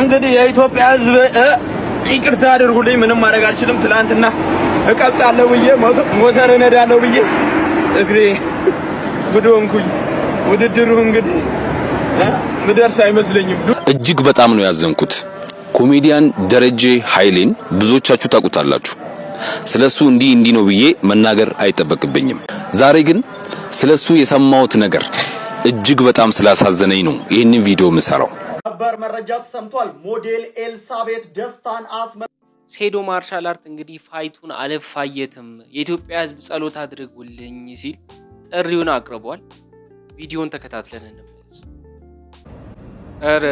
እንግዲህ የኢትዮጵያ ሕዝብ ይቅርታ አድርጉልኝ፣ ምንም ማድረግ አልችልም። ትላንትና እቀብጣለሁ ብዬ ሞተር እነዳለሁ ብዬ እግሬ ብዶንኩኝ። ውድድሩ እንግዲህ ምደርስ አይመስለኝም። እጅግ በጣም ነው ያዘንኩት። ኮሜዲያን ደረጀ ኃይሌን ብዙዎቻችሁ ታውቁታላችሁ። ስለሱ እንዲህ ነው ብዬ መናገር አይጠበቅብኝም። ዛሬ ግን ስለሱ የሰማሁት ነገር እጅግ በጣም ስላሳዘነኝ ነው ይህንን ቪዲዮ የምሰራው። ነበር መረጃ ተሰምቷል። ሞዴል ኤልሳቤት ደስታን ሴዶ ማርሻል አርት እንግዲህ ፋይቱን አልፋየትም የኢትዮጵያ ሕዝብ ጸሎት አድርጉልኝ ሲል ጥሪውን አቅርቧል። ቪዲዮን ተከታትለን እንመለስ። አረ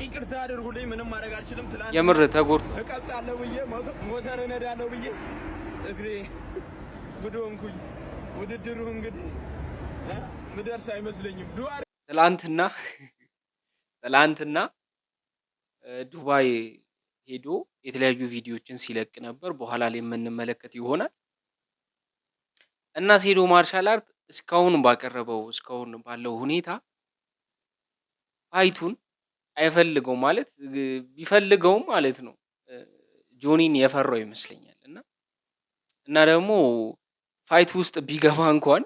ይቅርታ አድርጉልኝ፣ ምንም ማድረግ አልችልም። ትላንት የምር ተጎድቶ እቀብጣለሁ ብዬ ሞተር እነዳለሁ ብዬ እግሬ ብዶንኩኝ። ውድድሩ እንግዲህ ምደርስ አይመስለኝም። ትላንትና ዱባይ ሄዶ የተለያዩ ቪዲዮዎችን ሲለቅ ነበር። በኋላ ላይ የምንመለከት ይሆናል። እና ሴዶ ማርሻል አርት እስካሁን ባለው ሁኔታ ፋይቱን አይፈልገው ማለት ቢፈልገውም ማለት ነው ጆኒን የፈራው ይመስለኛል። እና ደግሞ ፋይት ውስጥ ቢገባ እንኳን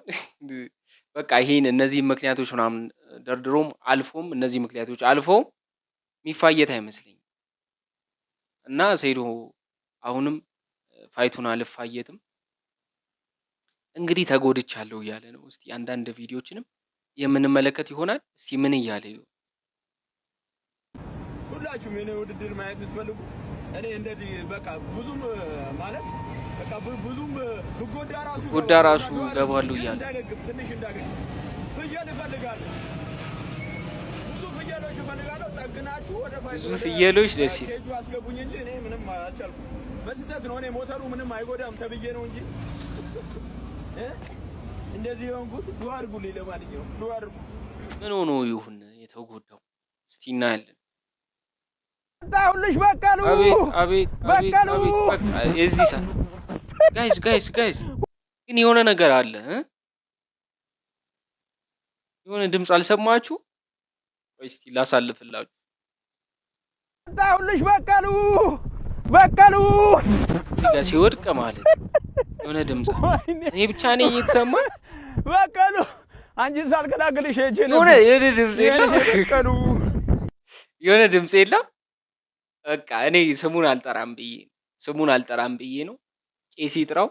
በቃ ይሄን እነዚህ ምክንያቶች ምናምን ደርድሮም አልፎም እነዚህ ምክንያቶች አልፎም የሚፋየት አይመስለኝም። እና ሴዶ አሁንም ፋይቱን አልፋየትም እንግዲህ ተጎድቻለሁ እያለ ነው። እስቲ አንዳንድ ቪዲዮዎችንም የምንመለከት ይሆናል። እስቲ ምን እያለ ይሆን? ሁላችሁም የኔ ውድድር ማየት የምትፈልጉ እኔ እንደዚህ በቃ ብዙም ማለት በቃ ብዙም ብጎዳ ራሱ ገባሉ እያለ ትንሽ እንዳገኝ ፍየል እፈልጋለሁ። ብዙ ፍየሎች እፈልጋለሁ። ጠግናችሁ ወደ ፋይቱ ብዙ ፍየሎች ደስ ይላል። ኬጁ አስገቡኝ እንጂ እኔ ምንም አልቻልኩም። በስህተት ነው። እኔ ሞተሩ ምንም አይጎዳም ተብዬ ነው እንጂ እንደዚህ ሆንኩት። ዱአ አድርጉልኝ። ለማንኛውም ዱአ አድርጉ። ምን ሆኖ ይሁን የተጎዳው? እስቲ እናያለን። ታውልሽ በቀሉ አቤት በቃ እዚህ ሰዓት ጋይስ ግን የሆነ ነገር አለ። የሆነ ድምጽ አልሰማችሁ? ቆይ እስቲ ላሳልፍላችሁ። ታውልሽ በቀሉ ጋር ሲወድቅ ማለት የሆነ ድምጽ እኔ ብቻ ነኝ እየተሰማ በቀሉ አንቺ ሳልከላከልሽ እጄ ነው የሆነ ድምጽ የለም። በቃ እኔ ስሙን አልጠራም ብዬ ነው። ቄስ ይጥራው።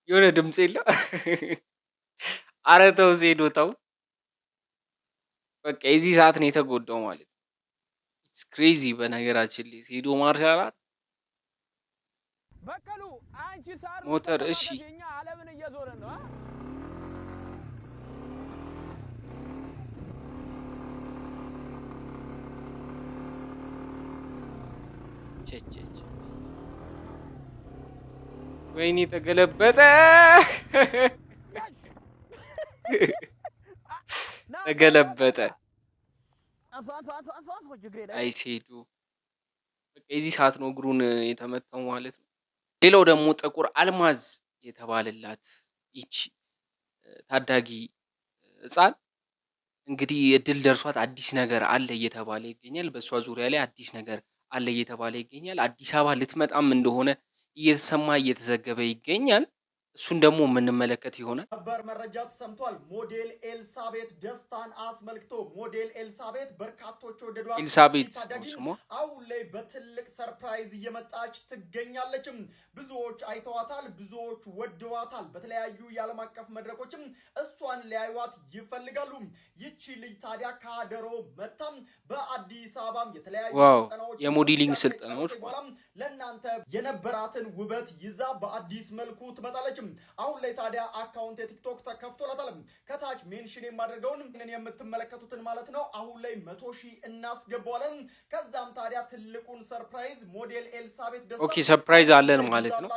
የሆነ ድምጽ የለም። ኧረ ተው ሴዶ ተው። በቃ የዚህ ሰዓት ነው የተጎዳው ማለት ነው። ኢትስ ክሬዚ። በነገራችን ላይ ሴዶ ማርሻል አርት በቀሉ አንቺ ሳር ሞተር እሺ ዓለምን እየዞረ ነው። ወይኔ ተገለበጠ። አይ ሴዶ በቃ የዚህ ሰዓት ነው እግሩን የተመታው ማለት ነው። ሌላው ደግሞ ጥቁር አልማዝ የተባለላት ይቺ ታዳጊ ሕፃን እንግዲህ እድል ደርሷት አዲስ ነገር አለ እየተባለ ይገኛል። በእሷ ዙሪያ ላይ አዲስ ነገር አለ እየተባለ ይገኛል። አዲስ አበባ ልትመጣም እንደሆነ እየተሰማ እየተዘገበ ይገኛል። እሱን ደግሞ የምንመለከት ይሆናል። ነበር መረጃ ተሰምቷል። ሞዴል ኤልሳቤት ደስታን አስመልክቶ ሞዴል ኤልሳቤት በርካቶች ወደዷት ኤልሳቤት ስሟ አሁን ላይ በትልቅ ሰርፕራይዝ እየመጣች ትገኛለችም። ብዙዎች አይተዋታል፣ ብዙዎች ወደዋታል። በተለያዩ የዓለም አቀፍ መድረኮችም እሷን ሊያዩዋት ይፈልጋሉ። ይቺ ልጅ ታዲያ ካደሮ መጣም በአዲስ አበባም የተለያዩ ስልጠናዎች የሞዴሊንግ ስልጠናዎች ለእናንተ የነበራትን ውበት ይዛ በአዲስ መልኩ ትመጣለች። አሁን ላይ ታዲያ አካውንት የቲክቶክ ተከፍቶላታል። ከታች ሜንሽን የማደርገውን የምትመለከቱትን ማለት ነው አሁን ላይ 100,000 እናስገባዋለን። ከዛም ታዲያ ትልቁን ሰርፕራይዝ ሞዴል ኤልሳቤት ደስታ ኦኬ ሰርፕራይዝ አለን ማለት ነው።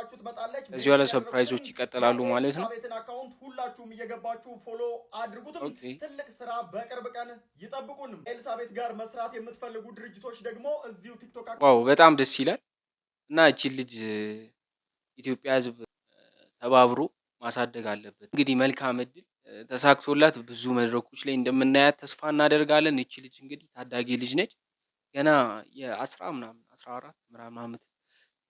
እዚህ ያለ ሰርፕራይዞች ይቀጥላሉ ማለት ነው። ኤልሳቤትን አካውንት ሁላችሁም እየገባችሁ ፎሎ አድርጉት። ትልቅ ስራ በቅርብ ቀን ይጠብቁን። ኤልሳቤት ጋር መስራት የምትፈልጉ ድርጅቶች ደግሞ እዚሁ ቲክቶክ ዋው በጣም ደስ ይላል። እና እቺ ልጅ ኢትዮጵያ ሕዝብ ተባብሮ ማሳደግ አለበት። እንግዲህ መልካም እድል ተሳክቶላት ብዙ መድረኮች ላይ እንደምናያት ተስፋ እናደርጋለን። እቺ ልጅ እንግዲህ ታዳጊ ልጅ ነች። ገና የ14 ምናምን ዓመት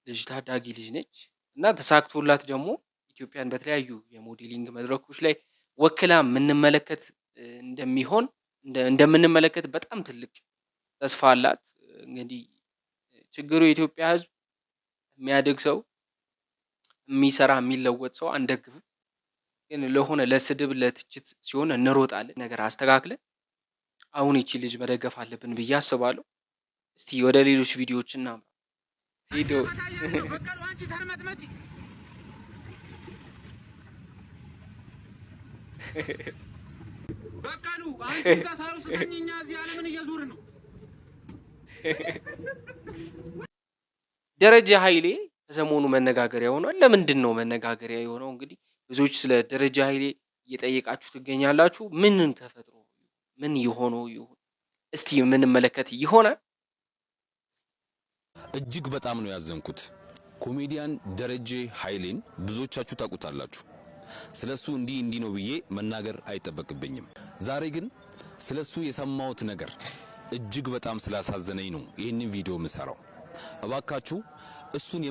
ልጅ ታዳጊ ልጅ ነች እና ተሳክቶላት ደግሞ ኢትዮጵያን በተለያዩ የሞዴሊንግ መድረኮች ላይ ወክላ እንደምንመለከት በጣም ትልቅ ተስፋ አላት። እንግዲህ ችግሩ የኢትዮጵያ ሕዝብ የሚያድግ ሰው የሚሰራ የሚለወጥ ሰው አንደግፍም፣ ግን ለሆነ ለስድብ ለትችት ሲሆን እንሮጣለን። ነገር አስተካክለን አሁን ይቺ ልጅ መደገፍ አለብን ብዬ አስባለሁ። እስቲ ወደ ሌሎች ቪዲዮዎች እናምራ። ቪዲዮ በቃሉ አንቺ ተሳሩ ስተኝኛ እዚህ ዓለምን እየዞርን ነው። ደረጀ ኃይሌ ከሰሞኑ መነጋገሪያ ሆኗል። ለምንድን ነው መነጋገሪያ የሆነው? እንግዲህ ብዙዎች ስለ ደረጀ ኃይሌ እየጠየቃችሁ ትገኛላችሁ። ምን ተፈጥሮ ምን የሆነው ይሁን እስቲ የምንመለከት ይሆናል። እጅግ በጣም ነው ያዘንኩት። ኮሜዲያን ደረጀ ኃይሌን ብዙዎቻችሁ ታውቁታላችሁ። ስለሱ እንዲህ ነው ብዬ መናገር አይጠበቅብኝም። ዛሬ ግን ስለሱ የሰማሁት ነገር እጅግ በጣም ስላሳዘነኝ ነው ይህንን ቪዲዮ የምሰራው። እባካችሁ እሱን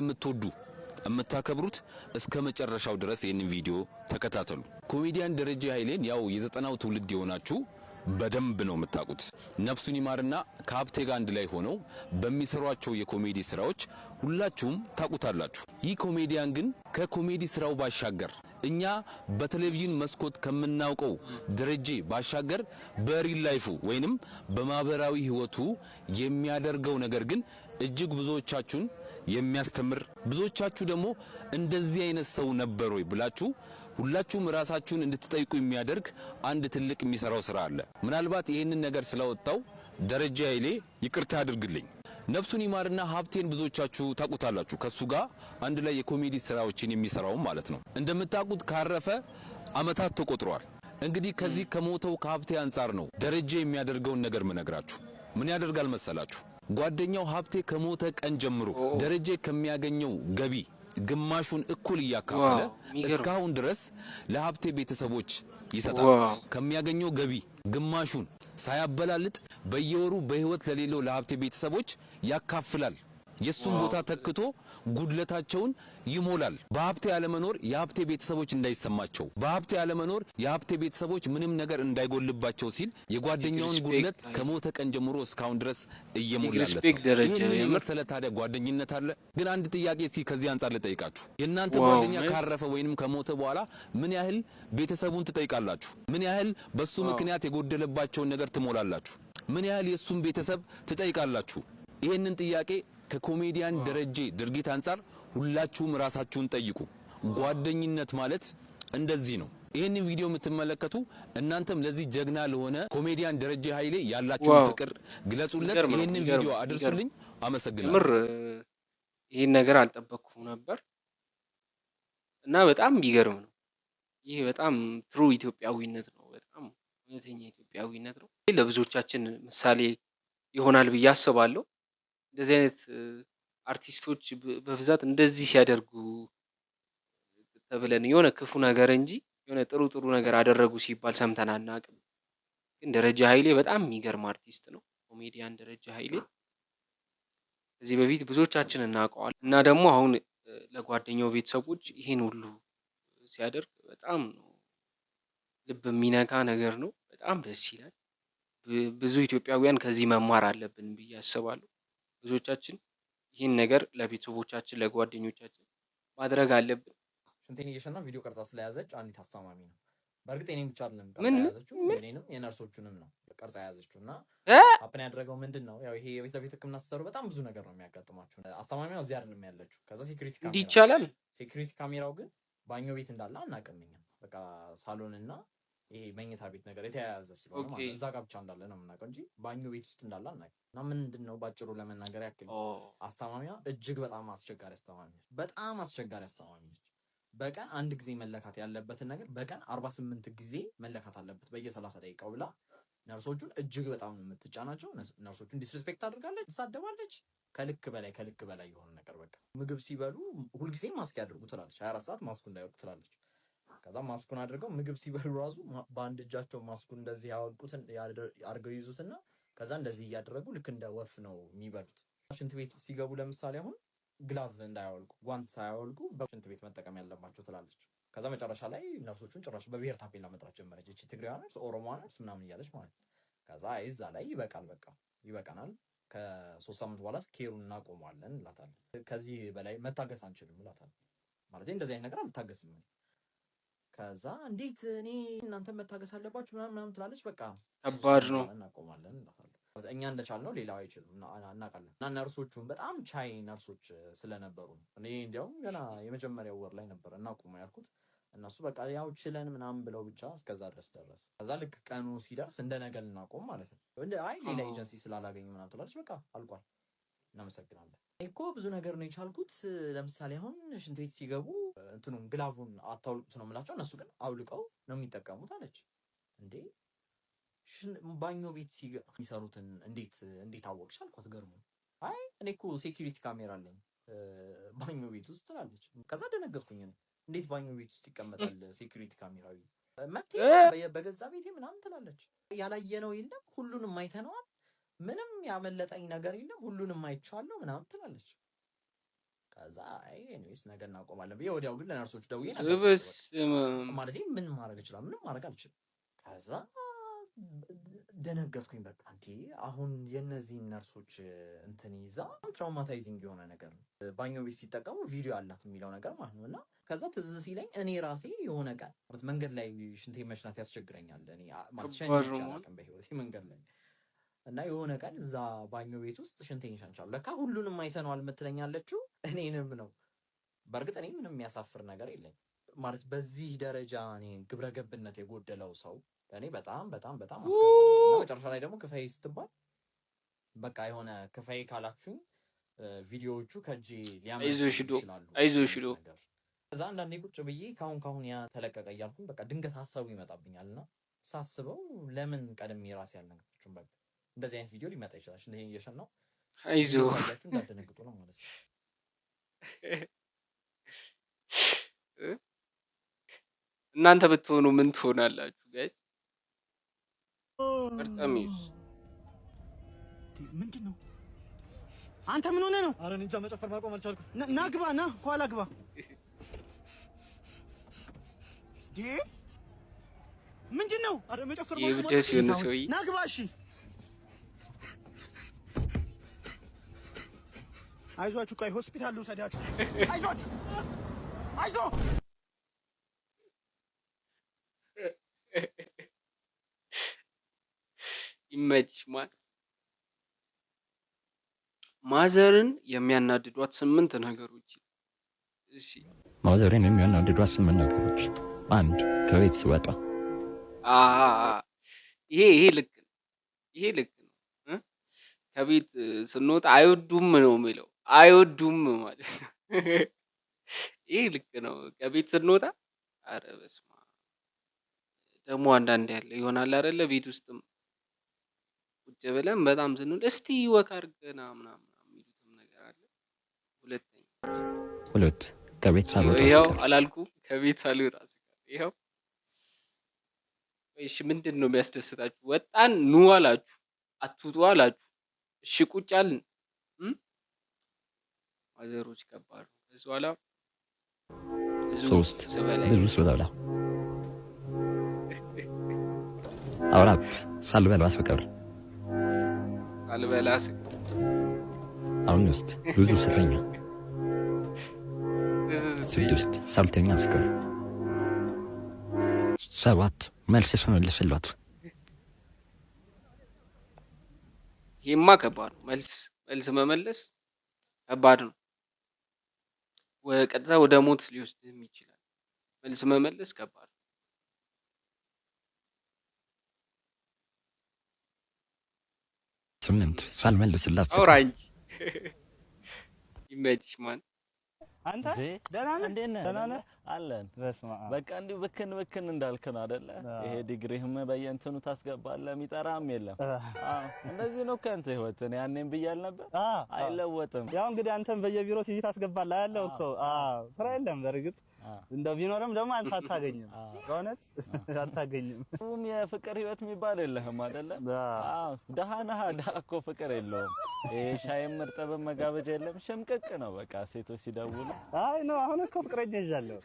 የምታከብሩት እስከ መጨረሻው ድረስ ይህንን ቪዲዮ ተከታተሉ። ኮሜዲያን ደረጀ ኃይሌን ያው የዘጠናው ትውልድ የሆናችሁ በደንብ ነው የምታውቁት። ነፍሱን ይማርና ከሀብቴ ጋር አንድ ላይ ሆነው በሚሰሯቸው የኮሜዲ ስራዎች ሁላችሁም ታውቁታላችሁ። ይህ ኮሜዲያን ግን ከኮሜዲ ስራው ባሻገር እኛ በቴሌቪዥን መስኮት ከምናውቀው ደረጀ ባሻገር በሪል ላይፉ ወይንም በማህበራዊ ህይወቱ የሚያደርገው ነገር ግን እጅግ ብዙዎቻችሁን የሚያስተምር፣ ብዙዎቻችሁ ደግሞ እንደዚህ አይነት ሰው ነበር ወይ ብላችሁ ሁላችሁም ራሳችሁን እንድትጠይቁ የሚያደርግ አንድ ትልቅ የሚሰራው ስራ አለ። ምናልባት ይህንን ነገር ስለወጣው ደረጀ ኃይሌ ይቅርታ አድርግልኝ። ነፍሱን ይማርና ሀብቴን ብዙዎቻችሁ ታውቁታላችሁ። ከሱ ጋር አንድ ላይ የኮሜዲ ስራዎችን የሚሰራው ማለት ነው። እንደምታውቁት ካረፈ አመታት ተቆጥሯል። እንግዲህ ከዚህ ከሞተው ከሀብቴ አንፃር ነው ደረጀ የሚያደርገውን ነገር ምነግራችሁ። ምን ያደርጋል መሰላችሁ? ጓደኛው ሀብቴ ከሞተ ቀን ጀምሮ ደረጀ ከሚያገኘው ገቢ ግማሹን እኩል እያካፈለ እስካሁን ድረስ ለሀብቴ ቤተሰቦች ይሰጣል። ከሚያገኘው ገቢ ግማሹን ሳያበላልጥ በየወሩ በህይወት ለሌለው ለሀብቴ ቤተሰቦች ያካፍላል። የሱን ቦታ ተክቶ ጉድለታቸውን ይሞላል። በሀብቴ ያለመኖር የሀብቴ ቤተሰቦች እንዳይሰማቸው፣ በሀብቴ ያለመኖር የሀብቴ ቤተሰቦች ምንም ነገር እንዳይጎልባቸው ሲል የጓደኛውን ጉድለት ከሞተ ቀን ጀምሮ እስካሁን ድረስ እየሞላለት ነው። ይሄን መሰለ ታዲያ ጓደኝነት አለ። ግን አንድ ጥያቄ እስቲ ከዚህ አንፃር ልጠይቃችሁ። የእናንተ ጓደኛ ካረፈ ወይንም ከሞተ በኋላ ምን ያህል ቤተሰቡን ትጠይቃላችሁ? ምን ያህል በሱ ምክንያት የጎደለባቸውን ነገር ትሞላላችሁ? ምን ያህል የሱን ቤተሰብ ትጠይቃላችሁ? ይሄንን ጥያቄ ከኮሜዲያን ደረጀ ድርጊት አንፃር ሁላችሁም ራሳችሁን ጠይቁ። ጓደኝነት ማለት እንደዚህ ነው። ይሄንን ቪዲዮ የምትመለከቱ እናንተም ለዚህ ጀግና ለሆነ ኮሜዲያን ደረጀ ኃይሌ ያላችሁን ፍቅር ግለጹለት። ይሄንን ቪዲዮ አድርሱልኝ። አመሰግናለሁ። ይሄን ነገር አልጠበቅኩም ነበር እና በጣም ቢገርም ነው። ይሄ በጣም ትሩ ኢትዮጵያዊነት ነው። በጣም እውነተኛ ኢትዮጵያዊነት ነው። ለብዙዎቻችን ምሳሌ ይሆናል ብዬ አስባለሁ። እንደዚህ አይነት አርቲስቶች በብዛት እንደዚህ ሲያደርጉ ተብለን የሆነ ክፉ ነገር እንጂ የሆነ ጥሩ ነገር አደረጉ ሲባል ሰምተን አናውቅም። ግን ደረጀ ኃይሌ በጣም የሚገርም አርቲስት ነው። ኮሜዲያን ደረጀ ኃይሌ ከዚህ በፊት ብዙዎቻችን እናውቀዋለን እና ደግሞ አሁን ለጓደኛው ቤተሰቦች ይሄን ሁሉ ሲያደርግ በጣም ነው ልብ የሚነካ ነገር ነው። በጣም ደስ ይላል። ብዙ ኢትዮጵያውያን ከዚህ መማር አለብን ብዬ አስባለሁ። ብዙዎቻችን ይህን ነገር ለቤተሰቦቻችን ለጓደኞቻችን ማድረግ አለብን። ሽንቴን እየሸና ቪዲዮ ቀርጻ ስለያዘች አንዲት አስተማሚ ነው። በእርግጥ እኔም ብቻ አይደለም ቀርጻ ያዘችው፣ እኔንም የነርሶቹንም ነው ቀርጻ ያዘችው እና አፕን ያደረገው ምንድነው ያው ይሄ የቤት ለቤት ህክምና ስትሰሩ በጣም ብዙ ነገር ነው የሚያጋጥማችሁ። አስተማሚው እዚህ አይደለም ያለችው። ከዛ ሴኩሪቲ ካሜራ ይቻላል። ሴኩሪቲ ካሜራው ግን ባኞ ቤት እንዳለ አናውቅም እኛ። በቃ ሳሎንና ይሄ መኝታ ቤት ነገር የተያያዘ ስለሆነ ማለት እዛ ጋር ብቻ እንዳለ ነው የምናውቀው እንጂ ባኞ ቤት ውስጥ እንዳለ አናውቅም። እና ምንድነው ባጭሩ ለመናገር ያክል አስተማሚያ እጅግ በጣም አስቸጋሪ አስተማሚ ነች። በጣም አስቸጋሪ አስተማሚ ነች። በቀን አንድ ጊዜ መለካት ያለበትን ነገር በቀን 48 ጊዜ መለካት አለበት በየ30 ደቂቃው ብላ ነርሶቹን እጅግ በጣም የምትጫናቸው። ነርሶቹን ዲስሪስፔክት አድርጋለች፣ ትሳደባለች። ከልክ በላይ የሆነ ነገር በቃ ምግብ ሲበሉ ሁልጊዜ ማስክ ያድርጉ ትላለች። 24 ሰዓት ማስኩ እንዳይወርድ ትላለች። ከዛ ማስኩን አድርገው ምግብ ሲበሉ ራሱ በአንድ እጃቸው ማስኩን እንደዚህ ያወልቁትን አድርገው ይዙትና ከዛ እንደዚህ እያደረጉ ልክ እንደ ወፍ ነው የሚበሉት። ሽንት ቤት ሲገቡ ለምሳሌ አሁን ግላቭ እንዳያወልቁ ጓንት ሳያወልቁ በሽንት ቤት መጠቀም ያለባቸው ትላለች። ከዛ መጨረሻ ላይ ነርሶቹን ጭራሽ በብሔር ታፔላ መጥራት ጀመረች። እቺ ትግሬዋ ነርስ፣ ኦሮሞ ነርስ ምናምን እያለች ማለት ነው። ከዛ እዛ ላይ ይበቃል፣ በቃ ይበቃናል፣ ከ3 ሳምንት በኋላ ኬሩን እናቆመዋለን እንላታለን። ከዚህ በላይ መታገስ አንችልም እንላታለን። ማለት እንደዚህ አይነት ነገር አልታገስም። ከዛ እንዴት እኔ እናንተ መታገስ አለባችሁ ምናምን ትላለች። በቃ ከባድ ነው፣ እናቆማለን እንላታለን። እኛ እንደቻልነው ሌላው አይችልም እናውቃለን። እና ነርሶቹም በጣም ቻይ ነርሶች ስለነበሩ እኔ እንዲያውም ገና የመጀመሪያው ወር ላይ ነበር እናቆመው ያልኩት። እነሱ በቃ ያው ችለን ምናምን ብለው ብቻ እስከዛ ድረስ ደረስ። ከዛ ልክ ቀኑ ሲደርስ እንደ ነገ ልናቆም ማለት ነው። አይ ሌላ ኤጀንሲ ስላላገኙ ምናምን ትላለች። በቃ አልቋል፣ እናመሰግናለን። እኮ ብዙ ነገር ነው የቻልኩት። ለምሳሌ አሁን ሽንት ቤት ሲገቡ እንትኑን ግላቡን አታውልቁት ነው የምላቸው። እነሱ ግን አውልቀው ነው የሚጠቀሙት አለች። እንዴ ባኞ ቤት የሚሰሩትን እንዴት አወቅሽ አልኳት። ገርሞ አይ እኔ እኮ ሴኩሪቲ ካሜራ አለኝ ባኞ ቤት ውስጥ ትላለች። ከዛ ደነገጥኩኝ። እንዴት ባኞ ቤት ውስጥ ይቀመጣል ሴኩሪቲ ካሜራ? መብቴ በገዛ ቤቴ ምናምን ትላለች። ያላየነው የለም ሁሉንም አይተነዋል፣ ምንም ያመለጠኝ ነገር የለም ሁሉንም አይቼዋለሁ ምናምን ትላለች። ከዛ አይ ኤኒዌይስ ነገ እናቆማለን ብዬ ወዲያው ግን ለነርሶች ደውዬ ነገር ማለት ምን ማድረግ እችላለሁ? ምንም ማድረግ አልችልም። ከዛ ደነገጥኩኝ። በቃ እንዴ አሁን የነዚህ ነርሶች እንትን ይዛ ትራውማታይዚንግ የሆነ ነገር ነው። ባኞ ቤት ሲጠቀሙ ቪዲዮ አላት የሚለው ነገር ማለት ነው። እና ከዛ ትዝ ሲለኝ እኔ ራሴ የሆነ ቀን መንገድ ላይ ሽንቴ መሽናት ያስቸግረኛል። እኔ ማለት ሸኝቻለሁ በህይወቴ መንገድ ላይ እና የሆነ ቀን እዛ ባኞ ቤት ውስጥ ሽንቴን ሸንቻለሁ። ለካ ሁሉንም አይተነዋል የምትለኛለችው እኔንም ነው። በእርግጥ እኔ ምንም የሚያሳፍር ነገር የለኝ ማለት በዚህ ደረጃ እኔ ግብረ ገብነት የጎደለው ሰው እኔ በጣም በጣም በጣም አስገርሞኛል። እና መጨረሻ ላይ ደግሞ ክፈይ ስትባል በቃ የሆነ ክፈይ ካላችሁኝ ቪዲዮዎቹ ከእጄ ሊያመጡ ይችላሉ። አይዞሽ ዶ ከዛ አንዳንዴ ቁጭ ብዬ ካሁን ያ ተለቀቀ እያልኩኝ በቃ ድንገት ሀሳቡ ይመጣብኛል። እና ሳስበው ለምን ቀድሜ ራሴ ያልነገርኩሽም በቃ እንደዚህ አይነት ቪዲዮ ሊመጣ ይችላል። እንዴ እየሸናው አይዞህ ያላችሁ እንዳደነግጡ ነው ማለት ነው። እናንተ ብትሆኑ ምን ትሆናላችሁ ጋይስ? በርጣሚስ ምንድነው? አንተ ምን ሆነ ነው? አረ እንጃ መጨፈር ማቆም አልቻልኩም። ና ግባ፣ ና ኋላ ግባ። ምንድነው? አረ መጨፈር ማቆም አልቻልኩም። ና ግባ። እሺ አይዟችሁ፣ ቆይ ሆስፒታል ልውሰዳችሁ። አይዟችሁ፣ አይዞ ይመችሽ። ማዘርን የሚያናድዷት 8 ነገሮች። እሺ ማዘርን የሚያናድዷት 8 ነገሮች። 1 ከቤት ስወጣ። ይሄ ልክ ነው። ይሄ ልክ ነው። ከቤት ስንወጣ አይወዱም ነው የሚለው። አይወዱም ማለት ነው። ይሄ ልክ ነው። ከቤት ስንወጣ አረ በስመ አብ ደግሞ አንዳንድ ያለ ይሆናል አይደለ? ቤት ውስጥም ቁጭ ብለን በጣም ስንል እስቲ ወክ አድርገና ምናምን የሚሉትም ነገር አለ። 2 ከቤት ሳልወጣ ይኸው አላልኩም ከቤት ሳልወጣ ይኸው። እሺ ምንድን ነው የሚያስደስታችሁ? ወጣን ኑ አላችሁ፣ አትውጡ አላችሁ። እሺ ቁጭ አልን። ማዘሮች ከባድ ነው። እሱ አላ 3 ብዙ ስበላ 4 ሳልበላ ስቀር 5 ብዙ ስተኛ 6 ሳልተኛ ስቀር 7 መልስ ስመልስላት። ይሄማ ከባድ ነው። መልስ መመለስ ከባድ ነው። ቀጥታ ወደ ሞት ሊወስድም ይችላል። መልስ መመለስ ከባድ ነው። 8 ሳልመልስላት አውራንጂ ይመችሽ ማን አንተ ደህና ነህ? እንዴት ነህ? ደህና ነህ? አለን። በቃ እንዲሁ ብክን እንዳልክ ነው አይደለ? ይሄ ዲግሪህም በየእንትኑ ታስገባለህ፣ የሚጠራም የለም። እንደዚህ ነው ከአንተ ህይወት። እኔ ያኔም ብያል ነበር አይለወጥም። ያው እንግዲህ አንተም በየቢሮ ሲቪ ታስገባለህ ያለው እኮ። ስራ የለም በርግጥ እንደው ቢኖርም ደግሞ አንተ አታገኝም በእውነት አታገኝም። የፍቅር ህይወት የሚባል የለህም አይደለ? ደሃ ነህ። ደሃ እኮ ፍቅር የለውም። ሻይም እርጥብም መጋበጃ የለም። ሽምቅቅ ነው በቃ ሴቶች ሲደውሉ አይ ነው አሁን እኮ ፍቅረኛ ይዣለሁ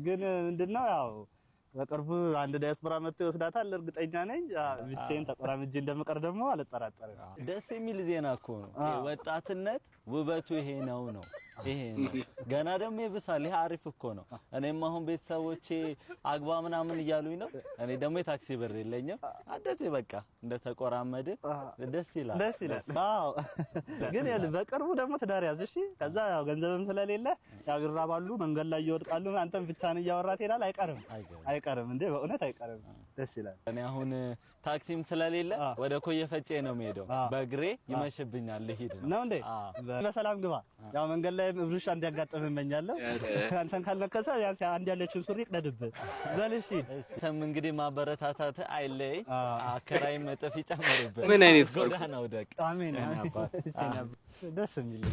ግን ምንድነው ያው በቅርቡ አንድ ዲያስፖራ መጥቶ ይወስዳታል እርግጠኛ ነኝ። ብቻዬን ተቆራምጄ እንደምቀር ደግሞ አልጠራጠርም። ደስ የሚል ዜና እኮ ነው። ወጣትነት ውበቱ ይሄ ነው። ይሄ ነው ገና ደግሞ ይብሳል። ይሄ አሪፍ እኮ ነው። እኔም አሁን ቤተሰቦቼ አግባ ምናምን እያሉኝ ነው። እኔ ደግሞ የታክሲ ብር የለኝም። እንደዚህ በቃ እንደተቆራመደ ደስ ይላል። አዎ ግን በቅርቡ ደግሞ ትዳር ያዝ እሺ። ከዛ ያው ገንዘብም ስለሌለ ያው ይራባሉ፣ መንገድ ላይ ይወድቃሉ። አንተም ብቻህን እያወራህ ትሄዳለህ። አይቀርም እንዴ በእውነት አይቀርም። ደስ ይላል። እኔ አሁን ታክሲም ስለሌለ ወደ ኮየ ፈጬ ነው የምሄደው። በእግሬ ይመሽብኛል ልሂድ ነው እንዴ? በሰላም ግባ። ያው መንገድ ላይ ብሩሽ እንዲያጋጥም እመኛለሁ። አንተን ካልነከሰ ያንስ አንድ ያለችን ሱሪ ቅደድብህ በልሽ። እሰም እንግዲህ ማበረታታት አይለይ። አከራይ መጥፍ ይጨምርብህ። ምን አይነት ጎዳና ነው ደቅ። አሜን። ደስ የሚል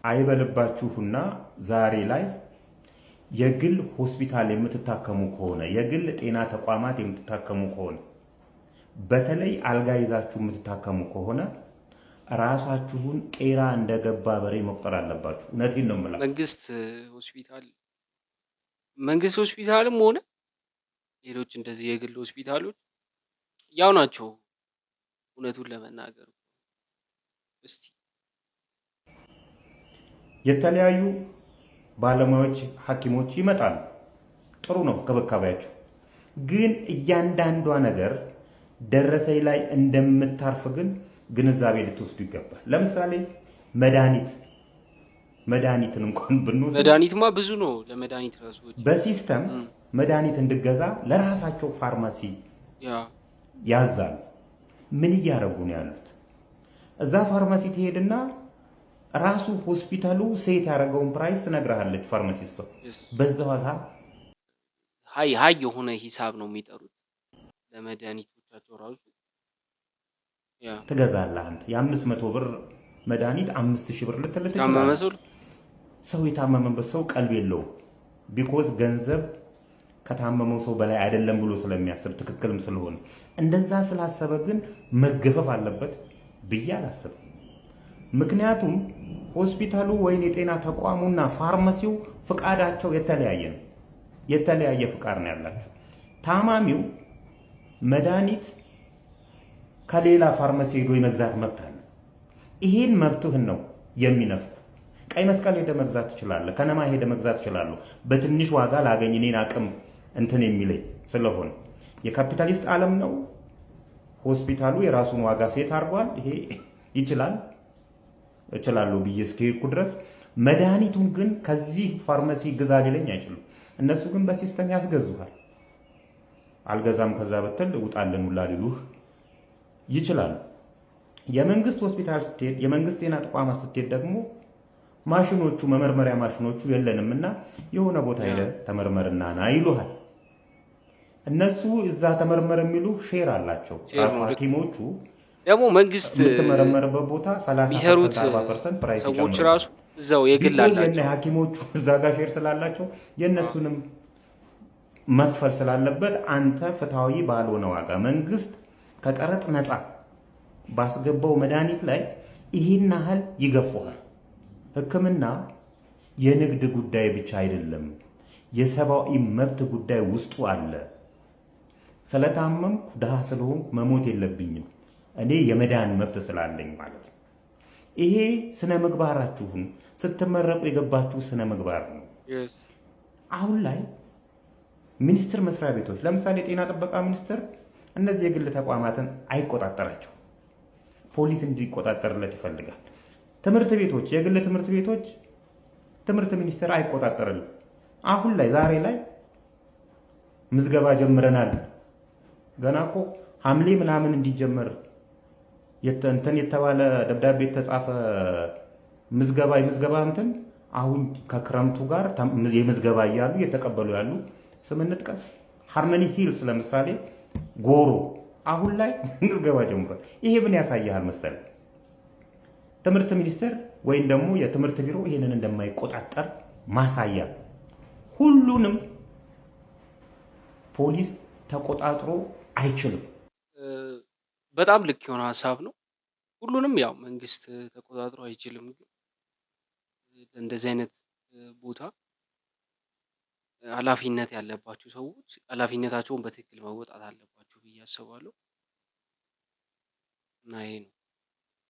አይበልባችሁና ዛሬ ላይ የግል ሆስፒታል የምትታከሙ ከሆነ የግል ጤና ተቋማት የምትታከሙ ከሆነ በተለይ አልጋ ይዛችሁ የምትታከሙ ከሆነ ራሳችሁን ቄራ እንደገባ በሬ መቁጠር አለባችሁ። እውነቴን ነው የምላችሁ። መንግስት ሆስፒታልም ሆነ ሌሎች እንደዚህ የግል ሆስፒታሎች ያው ናቸው። እውነቱን ለመናገር እስቲ የተለያዩ ባለሙያዎች ሐኪሞች ይመጣሉ። ጥሩ ነው ክብካቤያቸው። ግን እያንዳንዷ ነገር ደረሰኝ ላይ እንደምታርፍ ግን ግንዛቤ ልትወስዱ ይገባል። ለምሳሌ መድኃኒትን እንኳን ብንወስድ መድኃኒትማ ብዙ ነው። ለመድኃኒት ራስዎች በሲስተም መድኃኒት እንድገዛ ለራሳቸው ፋርማሲ ያዛሉ። ምን እያደረጉ ነው ያሉት? እዛ ፋርማሲ ትሄድና ራሱ ሆስፒታሉ ሴት ያደረገውን ፕራይስ ትነግርሃለች ፋርማሲስቷ። በዛ ዋጋ ሃይ የሆነ ሂሳብ ነው የሚጠሩት ለመድኃኒቶቻቸው ራሱ ትገዛለህ። አንተ የ500 ብር መድኃኒት 5000 ብር ልትል ትችላለህ። ሰው የታመመበት ሰው ቀልብ የለውም። ቢኮዝ ገንዘብ ከታመመው ሰው በላይ አይደለም ብሎ ስለሚያስብ ትክክልም ስለሆነ እንደዛ ስላሰበ ግን መገፈፍ አለበት ብዬ አላስብም። ምክንያቱም ሆስፒታሉ ወይም የጤና ተቋሙና ፋርማሲው ፍቃዳቸው የተለያየ ነው። የተለያየ ፍቃድ ነው ያላቸው። ታማሚው መድኃኒት ከሌላ ፋርማሲ ሄዶ የመግዛት መብት አለ። ይሄን መብትህን ነው የሚነፍኩ። ቀይ መስቀል ሄደ መግዛት ትችላለህ። ከነማ ሄደ መግዛት ትችላለህ። በትንሽ ዋጋ ላገኝ እኔን አቅም እንትን የሚለኝ ስለሆነ የካፒታሊስት ዓለም ነው። ሆስፒታሉ የራሱን ዋጋ ሴት አድርጓል። ይሄ ይችላል እችላለሁ ብዬ እስከሄድኩ ድረስ መድኃኒቱን ግን ከዚህ ፋርማሲ ግዛ ሊለኝ አይችሉም። እነሱ ግን በሲስተም ያስገዙሃል። አልገዛም ከዛ በተል ውጣለን ሁላ ሊሉህ ይችላሉ። የመንግስት ሆስፒታል ስትሄድ፣ የመንግስት ጤና ተቋማት ስትሄድ ደግሞ ማሽኖቹ መመርመሪያ ማሽኖቹ የለንምና የሆነ ቦታ ሄደ ተመርመርና ና ይሉሃል። እነሱ እዛ ተመርመር የሚሉ ሼር አላቸው። ራሱ ሐኪሞቹ ደግሞ መንግስት የምትመረመርበት ቦታ 30% ፕራይስ ሰዎች ራሱ እዛው የግል አላቸው። ሐኪሞቹ እዛ ጋር ሼር ስላላቸው የነሱንም መክፈል ስላለበት አንተ ፍትሃዊ ባልሆነ ዋጋ መንግስት ከቀረጥ ነፃ ባስገባው መድኃኒት ላይ ይህን ያህል ይገፋል። ሕክምና የንግድ ጉዳይ ብቻ አይደለም፣ የሰብአዊ መብት ጉዳይ ውስጡ አለ። ስለታመምኩ ድሃ ስለሆንኩ መሞት የለብኝም እኔ የመዳን መብት ስላለኝ ማለት ነው። ይሄ ስነ ምግባራችሁን ስትመረቁ የገባችሁ ስነ ምግባር ነው። አሁን ላይ ሚኒስቴር መስሪያ ቤቶች ለምሳሌ ጤና ጥበቃ ሚኒስቴር እነዚህ የግል ተቋማትን አይቆጣጠራቸው፣ ፖሊስ እንዲቆጣጠርለት ይፈልጋል። ትምህርት ቤቶች፣ የግል ትምህርት ቤቶች ትምህርት ሚኒስቴር አይቆጣጠርልም። አሁን ላይ ዛሬ ላይ ምዝገባ ጀምረናል። ገና እኮ ሐምሌ ምናምን እንዲጀመር እንትን የተባለ ደብዳቤ የተጻፈ ምዝገባ እንትን አሁን ከክረምቱ ጋር የምዝገባ እያሉ እየተቀበሉ ያሉ ስም እንጥቀስ። ሃርመኒ ሂልስ ለምሳሌ ጎሮ አሁን ላይ ምዝገባ ጀምሯል። ይሄ ምን ያሳያል መሰለህ? ትምህርት ሚኒስቴር ወይም ደግሞ የትምህርት ቢሮ ይሄንን እንደማይቆጣጠር ማሳያ። ሁሉንም ፖሊስ ተቆጣጥሮ አይችልም። በጣም ልክ የሆነ ሀሳብ ነው። ሁሉንም ያው መንግስት ተቆጣጥሮ አይችልም። ግን እንደዚህ አይነት ቦታ ኃላፊነት ያለባቸው ሰዎች ኃላፊነታቸውን በትክክል መወጣት አለባቸው ብዬ አስባለሁ እና ይሄ ነው።